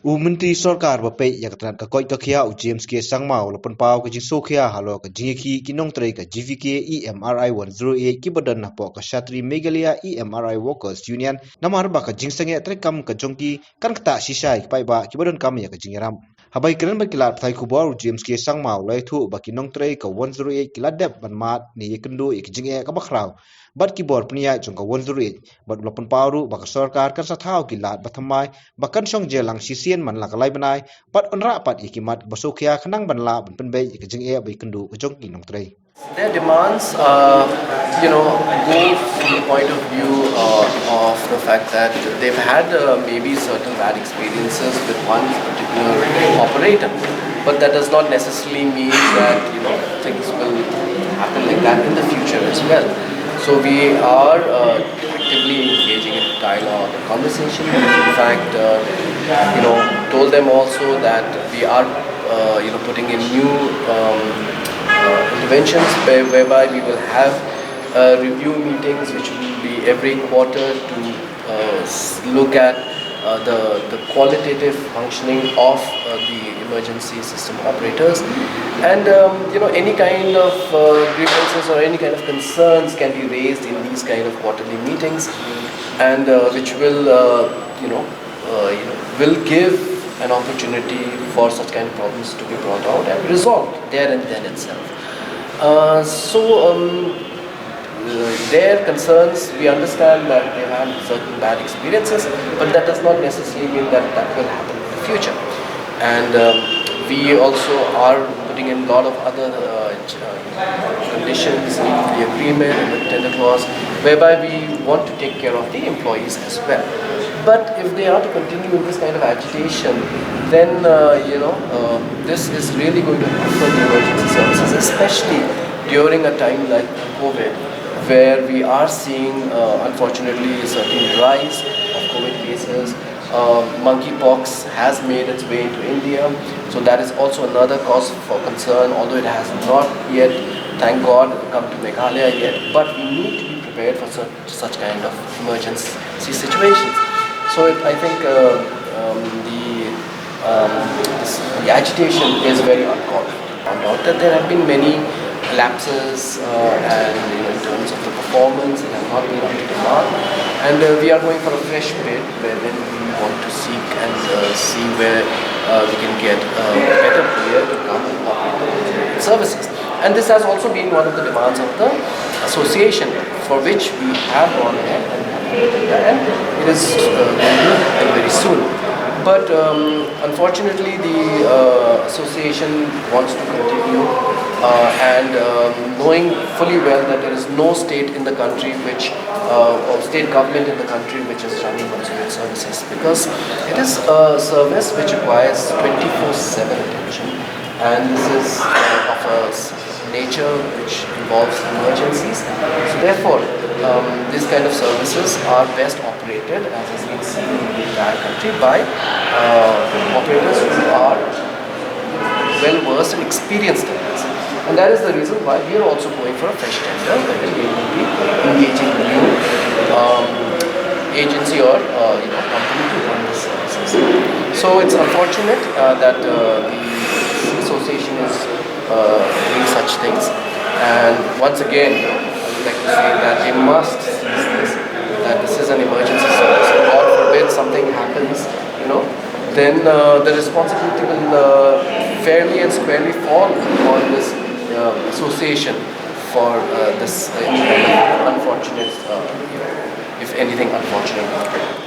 Menteri Sarkar Bapak Yakatran ka koi ka khia James ke sangmau lapan pau ka jinso khia halo ka jingeh ki nongtrei ka GVK EMRI 108 ki badan na po ka Shatri Meghalaya EMRI Workers Union namar ba ka jingsange trekam ka jongki kan kata sisai pai ba ki badan kam ya ka jingeram habai keren ba kilat thai kubor James ke sangmau lai thu ba ki nongtrei ka 108 kiladep ban mat ni kynduh ik jingeh ka bakrau bat ki bor pnia jong ka 108 bat lapan pau ba ka sarkar kan sa thau kilat bathamai bakan song jelang sisian man la kalai banai pat onra pat ikimat basokia khanang banla banpenbe ikajing e bai kynduh kajong ki nongtrei. Their demands, go from the point of view of the fact that they've had maybe certain bad experiences with one particular operator, but that does not necessarily mean that things will happen like that in the future as well. So we are actively engaging in dialogue and conversation. In fact, told them also that we are putting in new interventions whereby we will have review meetings which will be every quarter to look at the qualitative functioning of the emergency system operators, and any kind of grievances or any kind of concerns can be raised in these kind of quarterly meetings, and which will will give an opportunity for such kind of problems to be brought out and resolved there and then itself. Their concerns, we understand that they have certain bad experiences, but that does not necessarily mean that that will happen in the future. And we also are putting in a lot of other conditions in the agreement and the tender clause, whereby we want to take care of the employees as well. But if they are to continue in this kind of agitation, then this is really going to hamper the emergency services, especially during a time like COVID, where we are seeing, unfortunately, a certain rise of COVID cases. Monkeypox has made its way into India, so that is also another cause for concern, although it has not yet, thank God, come to Meghalaya yet. But we need to be prepared for such kind of emergency situations. So I think the agitation is very uncalled for. Found out that there have been many lapses and in terms of the performance, it has not been up to demand, and we are going for a fresh bid wherein we want to seek and see where we can get a better player to come and operate the services. And this has also been one of the demands of the association, for which we have gone ahead and it is going to happen very soon. But unfortunately, the association wants to continue and knowing fully well that there is no state in the country or state government in the country which is running consulate services, because it is a service which requires 24/7 attention, and this is of a nature which involves emergencies. So therefore, these kind of services are best operated, as has been seen in the entire country, by operators who are well versed and experienced in this. And that is the reason why we are also going for a fresh tender, where we will be engaging a new agency or company to run the services. So it's unfortunate that the association is doing such things, and once again I would like to say that they must seize this, that this is an emergency service. God forbid something happens, then the responsibility will fairly and squarely fall on this association for this unfortunate, if anything unfortunate.